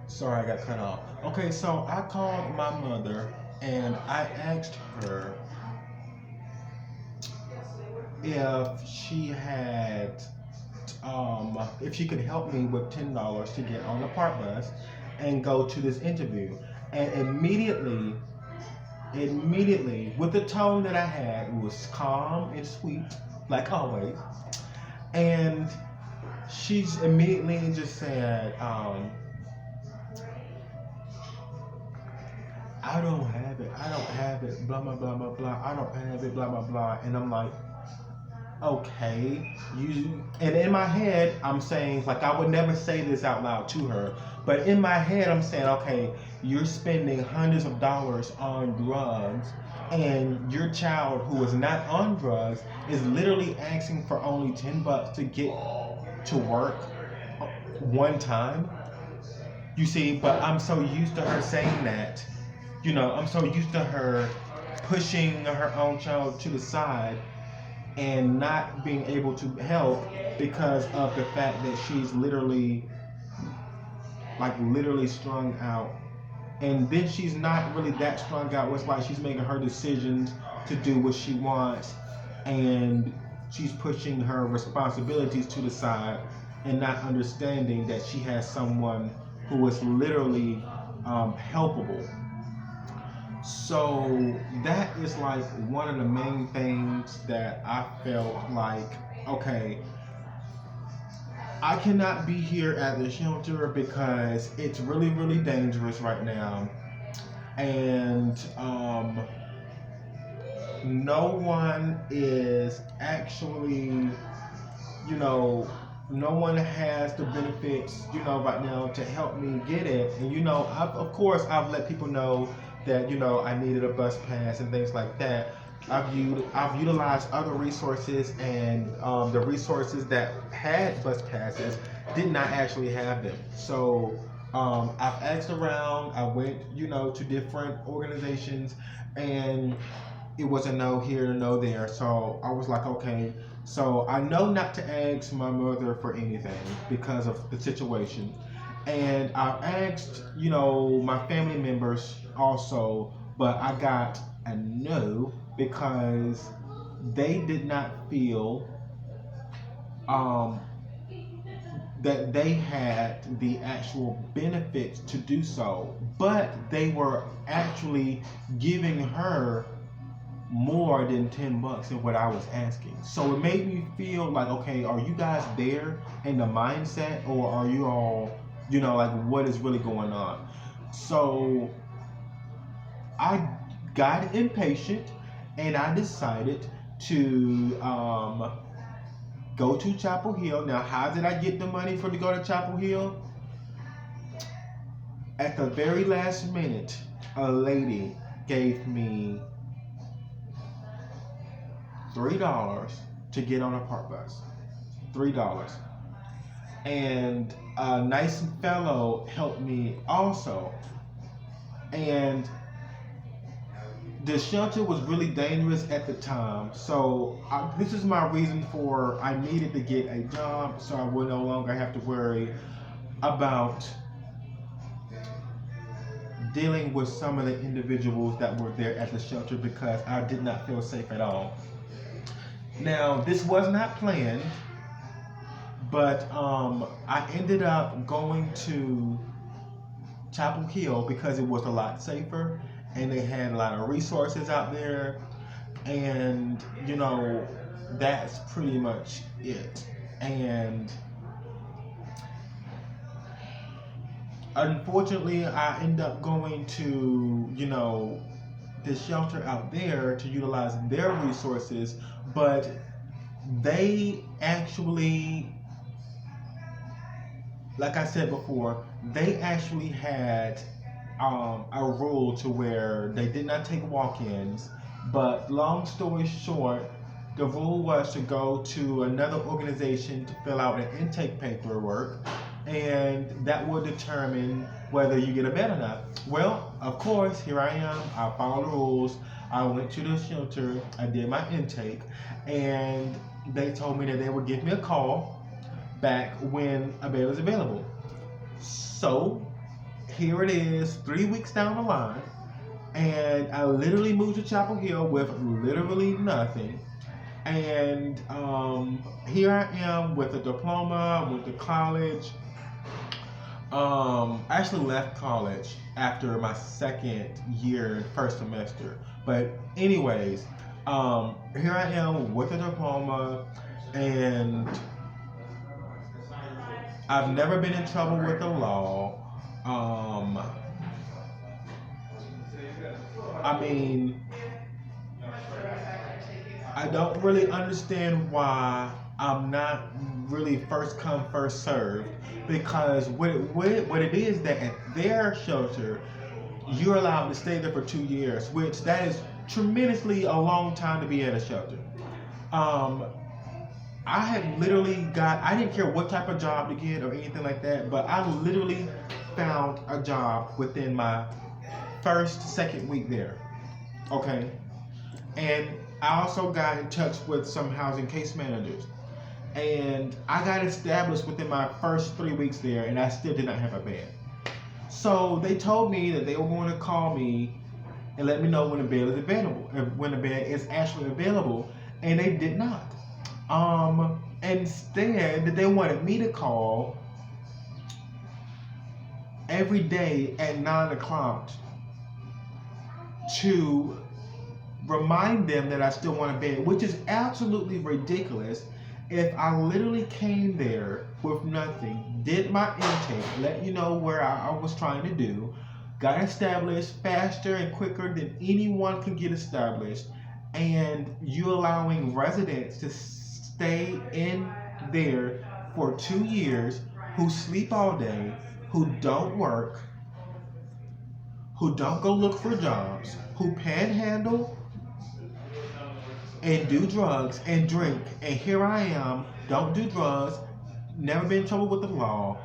Sorry, I got cut off. Okay, so I called my mother and I asked her if she had, if she could help me with $10 to get on the park bus and go to this interview. And immediately, with the tone that I had, it was calm and sweet, like always. And she's immediately just said, I don't have it. I don't have it. Blah blah blah blah blah. I don't have it. Blah blah blah. And I'm like, okay, you. And in my head, I'm saying like I would never say this out loud to her, but in my head, I'm saying, okay, you're spending hundreds of dollars on drugs, and your child who is not on drugs is literally asking for only $10 to get to work one time. You see, but I'm so used to her saying that. I'm so used to her pushing her own child to the side and not being able to help because of the fact that she's literally strung out. And then she's not really that strung out. It's like she's making her decisions to do what she wants, and she's pushing her responsibilities to the side and not understanding that she has someone who is literally helpable. So that is like one of the main things that I felt like, okay, I cannot be here at the shelter because it's really, really dangerous right now. And no one is actually, you know, no one has the benefits, right now to help me get it. And of course, I've let people know that I needed a bus pass and things like that. I've utilized other resources, and the resources that had bus passes did not actually have them. So I've asked around. I went, to different organizations, and it was a no here, no there. So I was like, okay. So I know not to ask my mother for anything because of the situation. And I asked, my family members also, but I got a no because they did not feel um, that they had the actual benefits to do so. But they were actually giving her more than $10 in what I was asking. So it made me feel like, okay, are you guys there in the mindset, or are you all, like what is really going on? So I got impatient and I decided to go to Chapel Hill. Now, how did I get the money to go to Chapel Hill? At the very last minute, a lady gave me $3 to get on a park bus. $3. And a nice fellow helped me also. And the shelter was really dangerous at the time. So this is my reason for I needed to get a job so I would no longer have to worry about dealing with some of the individuals that were there at the shelter because I did not feel safe at all. Now, this was not planned, but I ended up going to Chapel Hill because it was a lot safer and they had a lot of resources out there. And, that's pretty much it. And unfortunately, I end up going to, the shelter out there to utilize their resources, but they actually, like I said before, they actually had a rule to where they did not take walk-ins. But long story short, the rule was to go to another organization to fill out an intake paperwork, and that will determine whether you get a bed or not. Well, of course, here I am. I followed the rules. I went to the shelter. I did my intake, and they told me that they would give me a call back when a bed was available. So here it is, 3 weeks down the line, and I literally moved to Chapel Hill with literally nothing. And here I am with a diploma, went to college. I actually left college after my second year, first semester. But anyways, here I am with a diploma, and I've never been in trouble with the law. I mean, I don't really understand why I'm not really first come, first served. Because what it is that at their shelter, you're allowed to stay there for 2 years, which that is tremendously a long time to be at a shelter. Um, I had literally I didn't care what type of job to get or anything like that, but I literally found a job within my second week there. Okay. And I also got in touch with some housing case managers. And I got established within my first 3 weeks there, and I still did not have a bed. So they told me that they were going to call me and let me know when the bed is available, when the bed is actually available, and they did not. Instead, they wanted me to call every day at 9 o'clock to remind them that I still want a bed, which is absolutely ridiculous. If I literally came there with nothing, did my intake, let you know where I was trying to do, got established faster and quicker than anyone can get established, and you allowing residents to stay in there for 2 years, who sleep all day, who don't work, who don't go look for jobs, who panhandle and do drugs and drink, and here I am, don't do drugs, never been in trouble with the law.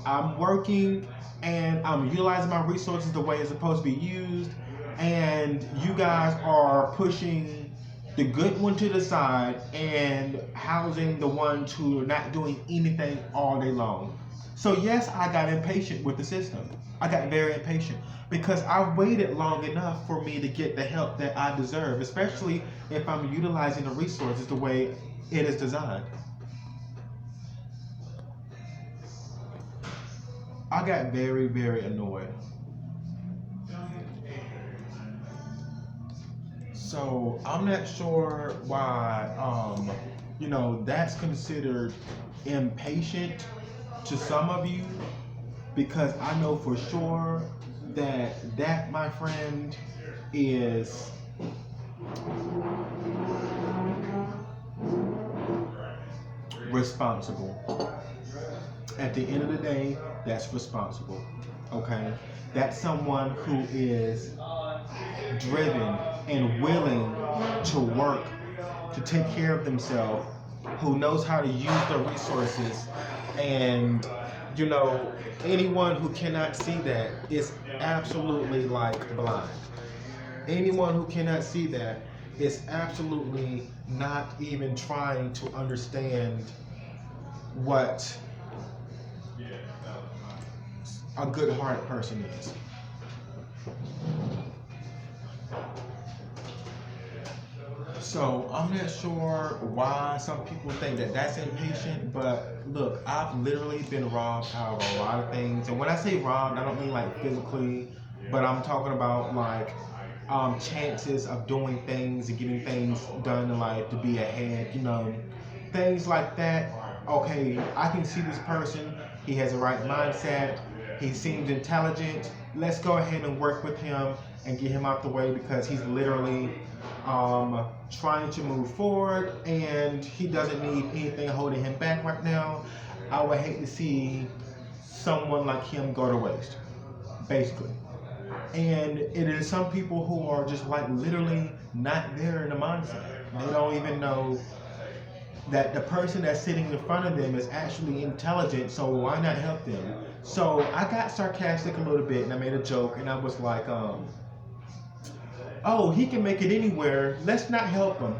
I'm working and I'm utilizing my resources the way it's supposed to be used, and you guys are pushing the good one to the side and housing the ones who are not doing anything all day long. So yes, I got impatient with the system. I got very impatient because I've waited long enough for me to get the help that I deserve, especially if I'm utilizing the resources the way it is designed. I got very, very annoyed. So I'm not sure why, that's considered impatient to some of you, because I know for sure that my friend is responsible. At the end of the day, that's responsible. Okay? That's someone who is driven and willing to work to take care of themselves, who knows how to use their resources. And anyone who cannot see that is absolutely like blind. Anyone who cannot see that is absolutely not even trying to understand what a good-hearted person is. So I'm not sure why some people think that that's impatient, but look, I've literally been robbed out of a lot of things. And when I say robbed, I don't mean like physically, but I'm talking about like chances of doing things and getting things done in life to be ahead, things like that. Okay, I can see this person, he has the right mindset, he seems intelligent, let's go ahead and work with him and get him out the way, because he's literally trying to move forward and he doesn't need anything holding him back right now. I would hate to see someone like him go to waste, basically. And it is some people who are just like literally not there in the mindset. They don't even know that the person that's sitting in front of them is actually intelligent, so why not help them? So I got sarcastic a little bit and I made a joke and I was like, oh, he can make it anywhere, let's not help him.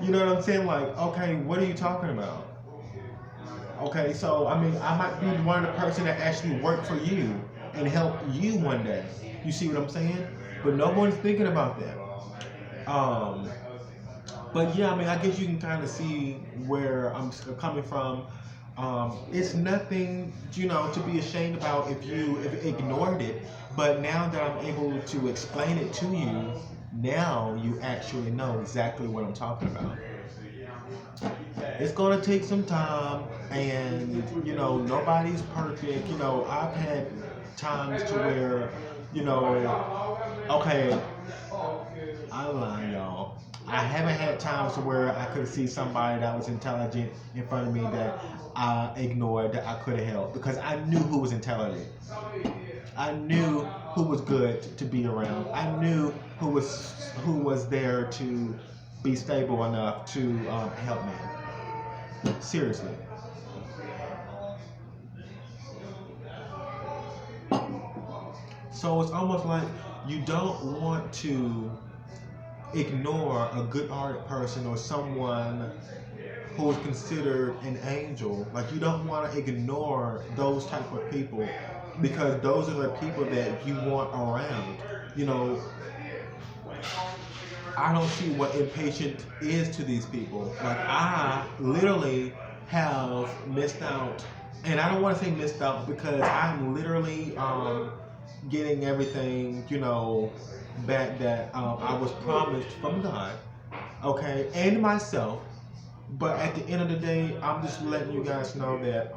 You know what I'm saying? Like, okay, what are you talking about? Okay, so I mean, I might be one of the person that actually work for you and help you one day. You see what I'm saying? But no one's thinking about that. Um, but yeah, I mean, I guess you can kind of see where I'm coming from. It's nothing, to be ashamed about if you ignored it. But now that I'm able to explain it to you, now you actually know exactly what I'm talking about. It's gonna take some time, and nobody's perfect. I've had times to where, okay, I lie, y'all. I haven't had times to where I could see somebody that was intelligent in front of me that I ignored that I could have helped because I knew who was intelligent. I knew who was good to be around. I knew who was there to be stable enough to help me. Seriously. So it's almost like you don't want to ignore a good-hearted person or someone who is considered an angel. Like you don't want to ignore those type of people because those are the people that you want around. You know, I don't see what impatient is to these people. Like I literally have missed out, and I don't want to say missed out because I'm literally getting everything back that I was promised from God, okay, and myself. But at the end of the day, I'm just letting you guys know that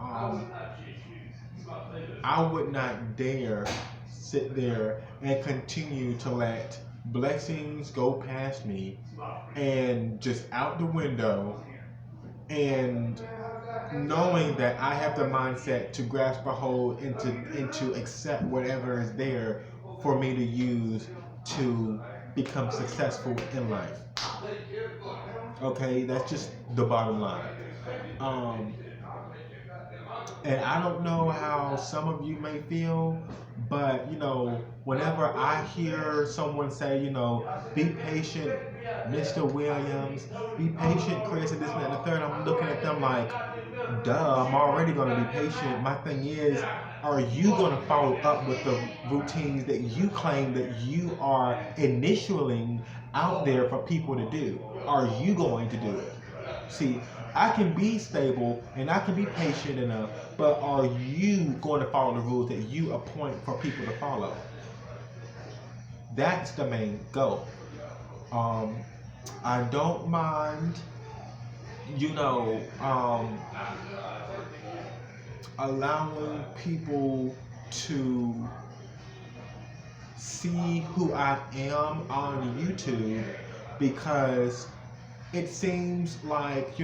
I would not dare sit there and continue to let blessings go past me and just out the window and knowing that I have the mindset to grasp a hold and to accept whatever is there for me to use to become successful in life. Okay, that's just the bottom line. Um, and I don't know how some of you may feel, but whenever I hear someone say, be patient, Mr. Williams, be patient, Chris, and this and that, and the third, I'm looking at them like, duh, I'm already going to be patient. My thing is, are you going to follow up with the routines that you claim that you are initialing out there for people to do? Are you going to do it? See, I can be stable and I can be patient enough, but are you going to follow the rules that you appoint for people to follow? That's the main goal. I don't mind, allowing people to see who I am on YouTube because it seems like,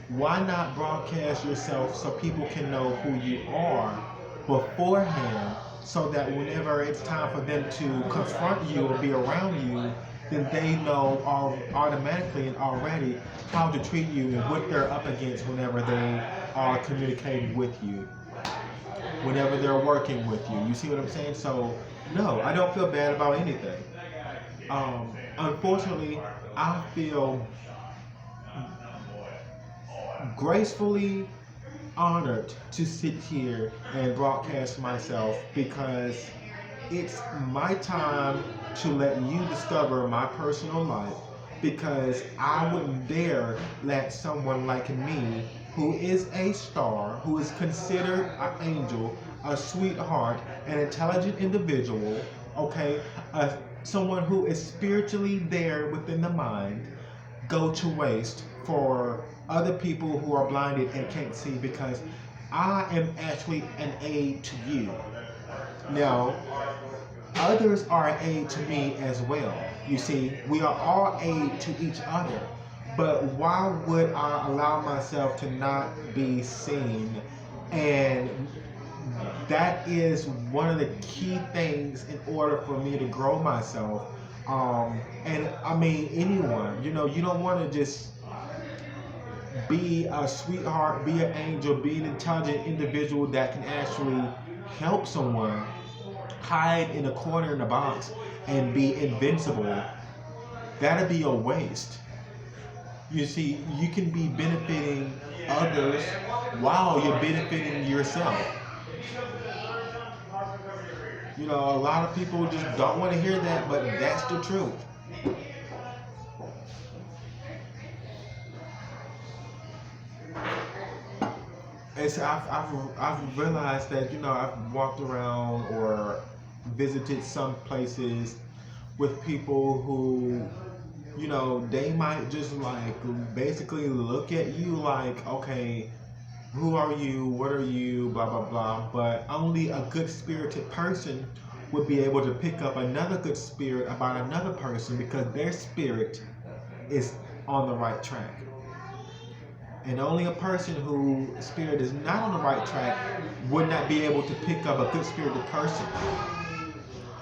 why not broadcast yourself so people can know who you are beforehand so that whenever it's time for them to confront you or be around you, then they know automatically and already how to treat you and what they're up against whenever they are communicating with you, whenever they're working with you. You see what I'm saying? So, no, I don't feel bad about anything. Unfortunately, I feel gracefully honored to sit here and broadcast myself because it's my time to let you discover my personal life because I wouldn't dare let someone like me who is a star, who is considered an angel, a sweetheart, an intelligent individual, okay, someone who is spiritually there within the mind, go to waste for other people who are blinded and can't see because I am actually an aid to you. Now, others are an aid to me as well. You see, we are all aid to each other. But why would I allow myself to not be seen? And that is one of the key things in order for me to grow myself. And I mean, anyone, you don't want to just be a sweetheart, be an angel, be an intelligent individual that can actually help someone hide in a corner in a box and be invincible. That'd be a waste. You see, you can be benefiting others while you're benefiting yourself. You know, a lot of people just don't want to hear that, but that's the truth. I've realized that, you know, I've walked around or visited some places with people who, you know, they might just like basically look at you like, okay, who are you? What are you? Blah, blah, blah. But only a good spirited person would be able to pick up another good spirit about another person because their spirit is on the right track. And only a person whose spirit is not on the right track would not be able to pick up a good spirited person.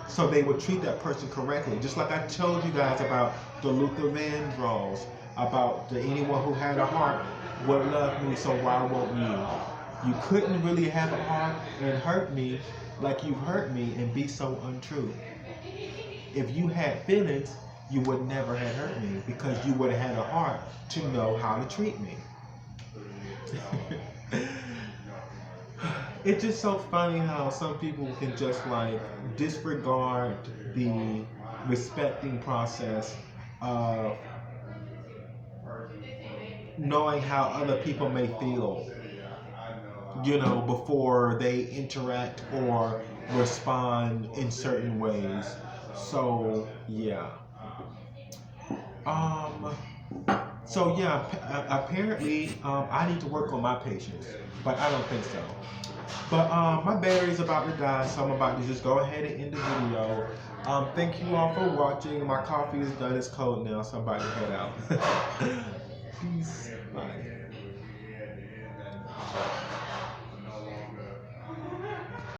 So they would treat that person correctly. Just like I told you guys about the Luther Vandross, about anyone who had a heart would love me, so why won't you? You couldn't really have a heart and hurt me like you've hurt me and be so untrue. If you had feelings, you would never have hurt me because you would have had a heart to know how to treat me. It's just so funny how some people can just like disregard the respecting process of knowing how other people may feel, you know, before they interact or respond in certain ways. So yeah. Um. So yeah. Apparently, I need to work on my patience, but I don't think so. But my battery's about to die, so I'm about to just go ahead and end the video. Thank you all for watching. My coffee is done. It's cold now, so I'm about to head out. Peace. Bye.